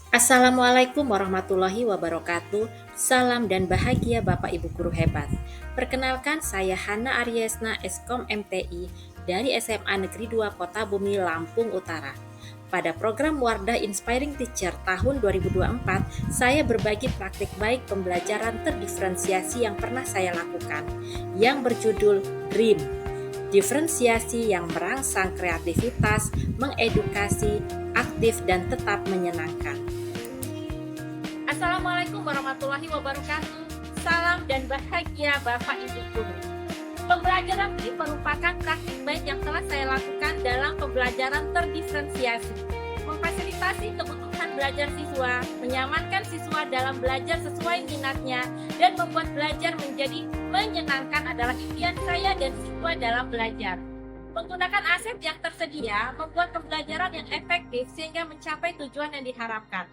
Assalamualaikum warahmatullahi wabarakatuh. Salam dan bahagia Bapak Ibu guru hebat. Perkenalkan saya Hana Aryesna Eskom MTI dari SMA Negeri 2 Kota Bumi Lampung Utara. Pada program Wardah Inspiring Teacher tahun 2024, saya berbagi praktik baik pembelajaran terdiferensiasi yang pernah saya lakukan, yang berjudul DREAM. Diferensiasi yang merangsang kreativitas, mengedukasi, aktif dan tetap menyenangkan. Assalamualaikum warahmatullahi wabarakatuh. Salam dan bahagia Bapak Ibu guru. Pembelajaran ini merupakan praktik baik yang telah saya lakukan dalam pembelajaran terdiferensiasi, memfasilitasi kebutuhan belajar siswa, menyamankan siswa dalam belajar sesuai minatnya, dan membuat belajar menjadi menyenangkan adalah impian saya dan siswa dalam belajar. Menggunakan aset yang tersedia membuat pembelajaran yang efektif sehingga mencapai tujuan yang diharapkan.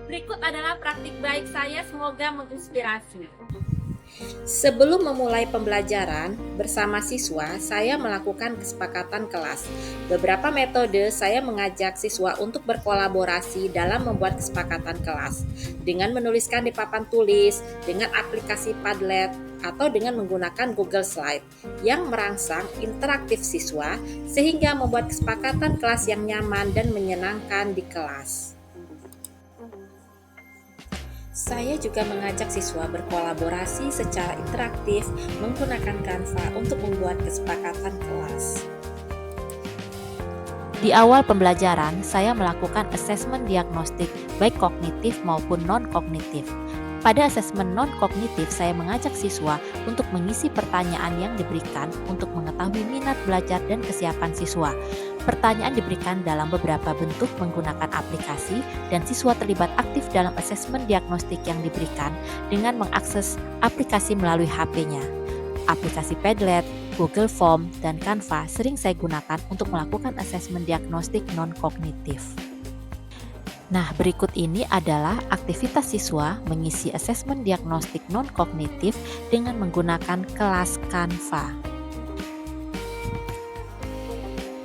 Berikut adalah praktik baik saya, semoga menginspirasi. Sebelum memulai pembelajaran bersama siswa, saya melakukan kesepakatan kelas. Beberapa metode saya mengajak siswa untuk berkolaborasi dalam membuat kesepakatan kelas, dengan menuliskan di papan tulis, dengan aplikasi Padlet, atau dengan menggunakan Google Slide yang merangsang interaktif siswa sehingga membuat kesepakatan kelas yang nyaman dan menyenangkan di kelas. Saya juga mengajak siswa berkolaborasi secara interaktif menggunakan Canva untuk membuat kesepakatan kelas. Di awal pembelajaran, saya melakukan asesmen diagnostik baik kognitif maupun non-kognitif. Pada asesmen non-kognitif, saya mengajak siswa untuk mengisi pertanyaan yang diberikan untuk mengetahui minat belajar dan kesiapan siswa. Pertanyaan diberikan dalam beberapa bentuk menggunakan aplikasi dan siswa terlibat aktif dalam asesmen diagnostik yang diberikan dengan mengakses aplikasi melalui HP-nya. Aplikasi Padlet, Google Form, dan Canva sering saya gunakan untuk melakukan asesmen diagnostik non-kognitif. Nah, berikut ini adalah aktivitas siswa mengisi asesmen diagnostik non-kognitif dengan menggunakan kelas Canva.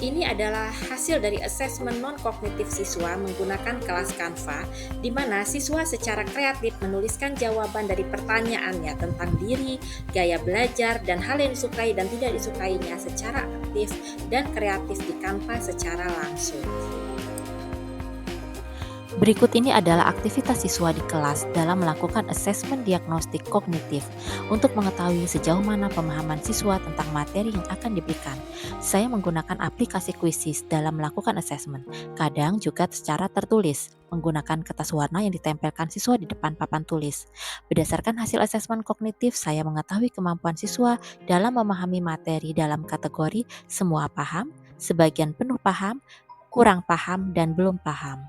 Ini adalah hasil dari asesmen non-kognitif siswa menggunakan kelas Canva, di mana siswa secara kreatif menuliskan jawaban dari pertanyaannya tentang diri, gaya belajar, dan hal yang disukai dan tidak disukainya secara aktif dan kreatif di Canva secara langsung. Berikut ini adalah aktivitas siswa di kelas dalam melakukan asesmen diagnostik kognitif untuk mengetahui sejauh mana pemahaman siswa tentang materi yang akan diberikan. Saya menggunakan aplikasi Quizzes dalam melakukan asesmen, kadang juga secara tertulis, menggunakan kertas warna yang ditempelkan siswa di depan papan tulis. Berdasarkan hasil asesmen kognitif, saya mengetahui kemampuan siswa dalam memahami materi dalam kategori semua paham, sebagian penuh paham, kurang paham, dan belum paham.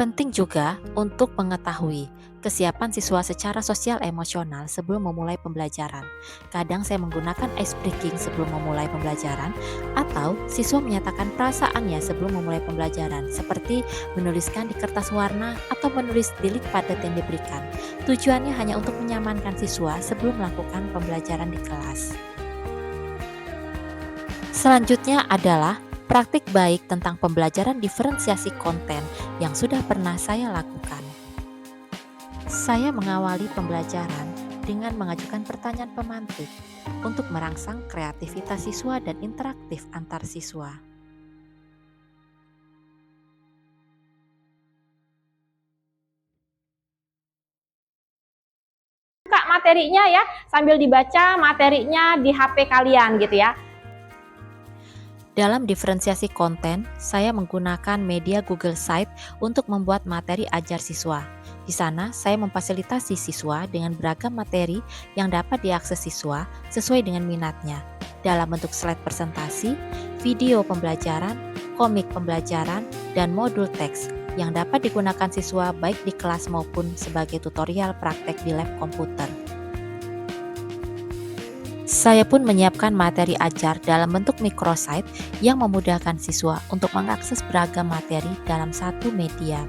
Penting juga untuk mengetahui kesiapan siswa secara sosial emosional sebelum memulai pembelajaran. Kadang saya menggunakan ice breaking sebelum memulai pembelajaran, atau siswa menyatakan perasaannya sebelum memulai pembelajaran, seperti menuliskan di kertas warna atau menulis di link padat yang diberikan. Tujuannya hanya untuk menyamankan siswa sebelum melakukan pembelajaran di kelas. Selanjutnya adalah praktik baik tentang pembelajaran diferensiasi konten yang sudah pernah saya lakukan. Saya mengawali pembelajaran dengan mengajukan pertanyaan pemantik untuk merangsang kreativitas siswa dan interaktif antar siswa. Buka materinya ya, sambil dibaca materinya di HP kalian gitu ya. Dalam diferensiasi konten, saya menggunakan media Google Site untuk membuat materi ajar siswa. Di sana, saya memfasilitasi siswa dengan beragam materi yang dapat diakses siswa sesuai dengan minatnya, dalam bentuk slide presentasi, video pembelajaran, komik pembelajaran, dan modul teks yang dapat digunakan siswa baik di kelas maupun sebagai tutorial praktek di lab komputer. Saya pun menyiapkan materi ajar dalam bentuk microsite yang memudahkan siswa untuk mengakses beragam materi dalam satu media.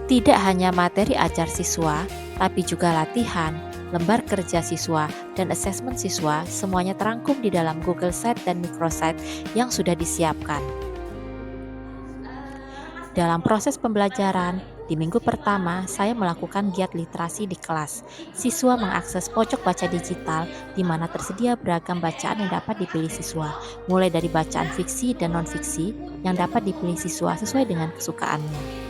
Tidak hanya materi ajar siswa, tapi juga latihan, lembar kerja siswa, dan asesmen siswa semuanya terangkum di dalam Google Site dan microsite yang sudah disiapkan. Dalam proses pembelajaran, di minggu pertama saya melakukan giat literasi di kelas. Siswa mengakses pojok baca digital di mana tersedia beragam bacaan yang dapat dipilih siswa, mulai dari bacaan fiksi dan non-fiksi yang dapat dipilih siswa sesuai dengan kesukaannya.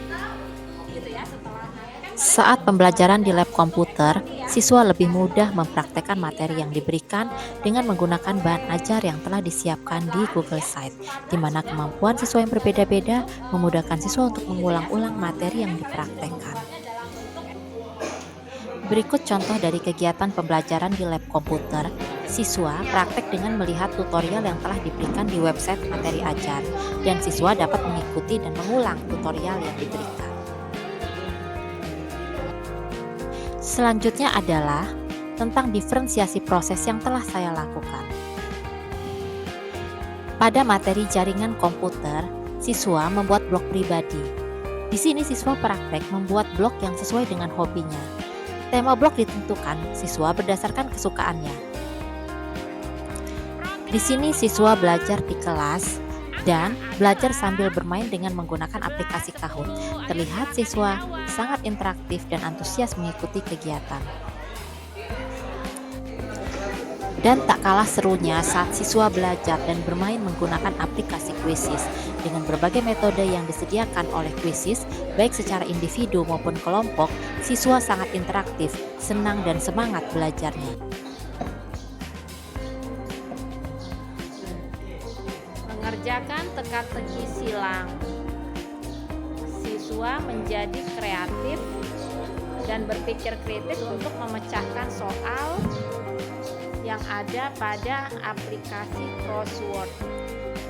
Saat pembelajaran di lab komputer, siswa lebih mudah mempraktekkan materi yang diberikan dengan menggunakan bahan ajar yang telah disiapkan di Google Site, di mana kemampuan siswa yang berbeda-beda memudahkan siswa untuk mengulang-ulang materi yang dipraktekkan. Berikut contoh dari kegiatan pembelajaran di lab komputer. Siswa praktek dengan melihat tutorial yang telah diberikan di website materi ajar, dan siswa dapat mengikuti dan mengulang tutorial yang diberikan. Selanjutnya adalah tentang diferensiasi proses yang telah saya lakukan. Pada materi jaringan komputer, siswa membuat blog pribadi. Di sini siswa praktek membuat blog yang sesuai dengan hobinya. Tema blog ditentukan siswa berdasarkan kesukaannya. Di sini siswa belajar di kelas dan belajar sambil bermain dengan menggunakan aplikasi Kahoot. Terlihat siswa sangat interaktif dan antusias mengikuti kegiatan. Dan tak kalah serunya saat siswa belajar dan bermain menggunakan aplikasi Quizzes. Dengan berbagai metode yang disediakan oleh Quizzes, baik secara individu maupun kelompok, siswa sangat interaktif, senang dan semangat belajarnya. Mengerjakan teka-teki silang. Siswa menjadi kreatif dan berpikir kritis untuk memecahkan soal yang ada pada aplikasi crossword.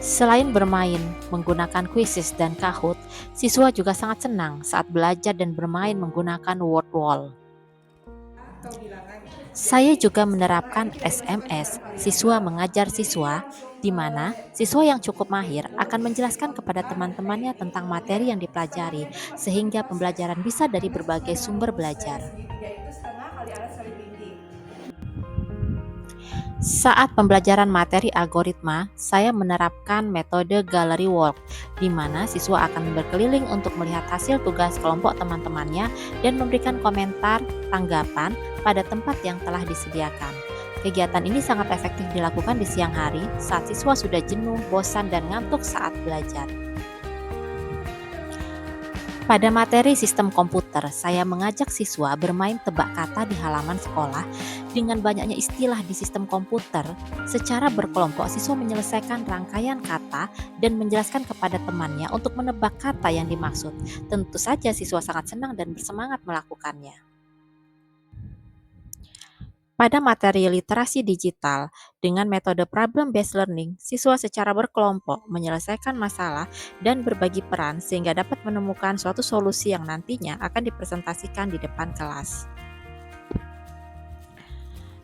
Selain bermain menggunakan Quizzes dan Kahoot, siswa juga sangat senang saat belajar dan bermain menggunakan word wall. Saya juga menerapkan SMS, siswa mengajar siswa, di mana siswa yang cukup mahir akan menjelaskan kepada teman-temannya tentang materi yang dipelajari, sehingga pembelajaran bisa dari berbagai sumber belajar. Saat pembelajaran materi algoritma, saya menerapkan metode Gallery Walk, di mana siswa akan berkeliling untuk melihat hasil tugas kelompok teman-temannya dan memberikan komentar, tanggapan pada tempat yang telah disediakan. Kegiatan ini sangat efektif dilakukan di siang hari saat siswa sudah jenuh, bosan, dan ngantuk saat belajar. Pada materi sistem komputer, saya mengajak siswa bermain tebak kata di halaman sekolah. Dengan banyaknya istilah di sistem komputer, secara berkelompok siswa menyelesaikan rangkaian kata dan menjelaskan kepada temannya untuk menebak kata yang dimaksud. Tentu saja siswa sangat senang dan bersemangat melakukannya. Pada materi literasi digital, dengan metode problem-based learning, siswa secara berkelompok menyelesaikan masalah dan berbagi peran sehingga dapat menemukan suatu solusi yang nantinya akan dipresentasikan di depan kelas.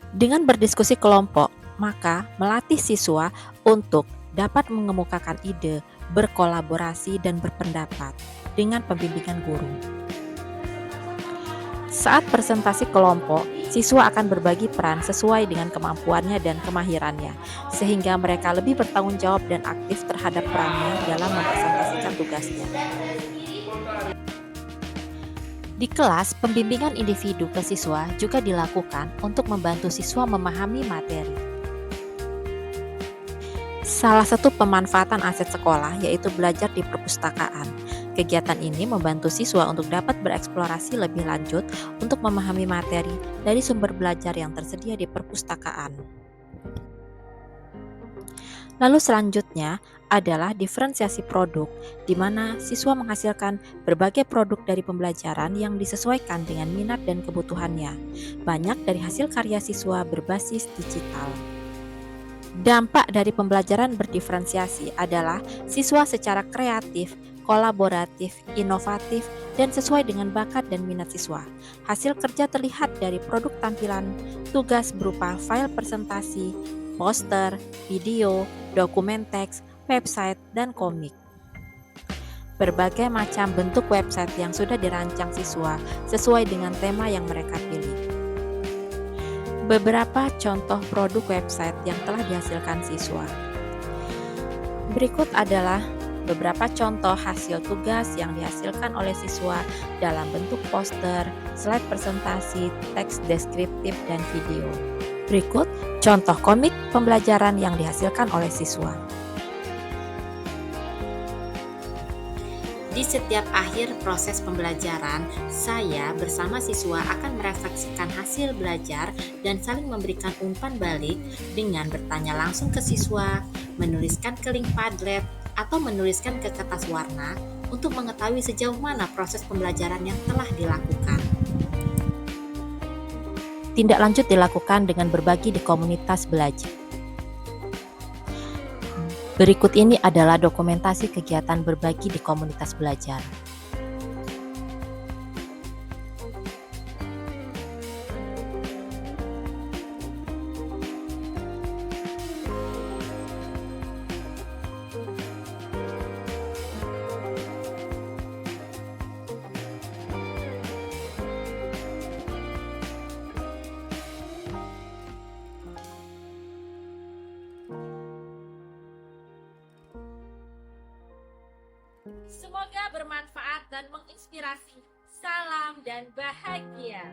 Dengan berdiskusi kelompok, maka melatih siswa untuk dapat mengemukakan ide, berkolaborasi, dan berpendapat dengan pembimbingan guru. Saat presentasi kelompok, siswa akan berbagi peran sesuai dengan kemampuannya dan kemahirannya, sehingga mereka lebih bertanggung jawab dan aktif terhadap perannya dalam mempresentasikan tugasnya. Di kelas, pembimbingan individu ke siswa juga dilakukan untuk membantu siswa memahami materi. Salah satu pemanfaatan aset sekolah yaitu belajar di perpustakaan. Kegiatan ini membantu siswa untuk dapat bereksplorasi lebih lanjut untuk memahami materi dari sumber belajar yang tersedia di perpustakaan. Lalu selanjutnya adalah diferensiasi produk, di mana siswa menghasilkan berbagai produk dari pembelajaran yang disesuaikan dengan minat dan kebutuhannya. Banyak dari hasil karya siswa berbasis digital. Dampak dari pembelajaran berdiferensiasi adalah siswa secara kreatif, kolaboratif, inovatif, dan sesuai dengan bakat dan minat siswa. Hasil kerja terlihat dari produk tampilan tugas berupa file presentasi, poster, video, dokumen teks, website, dan komik. Berbagai macam bentuk website yang sudah dirancang siswa sesuai dengan tema yang mereka pilih. Beberapa contoh produk website yang telah dihasilkan siswa. Berikut adalah beberapa contoh hasil tugas yang dihasilkan oleh siswa dalam bentuk poster, slide presentasi, teks deskriptif, dan video. Berikut contoh komik pembelajaran yang dihasilkan oleh siswa. Di setiap akhir proses pembelajaran, saya bersama siswa akan merefleksikan hasil belajar dan saling memberikan umpan balik dengan bertanya langsung ke siswa, menuliskan ke link Padlet, atau menuliskan ke kertas warna untuk mengetahui sejauh mana proses pembelajaran yang telah dilakukan. Tindak lanjut dilakukan dengan berbagi di komunitas belajar. Berikut ini adalah dokumentasi kegiatan berbagi di komunitas belajar. Semoga bermanfaat dan menginspirasi. Salam dan bahagia.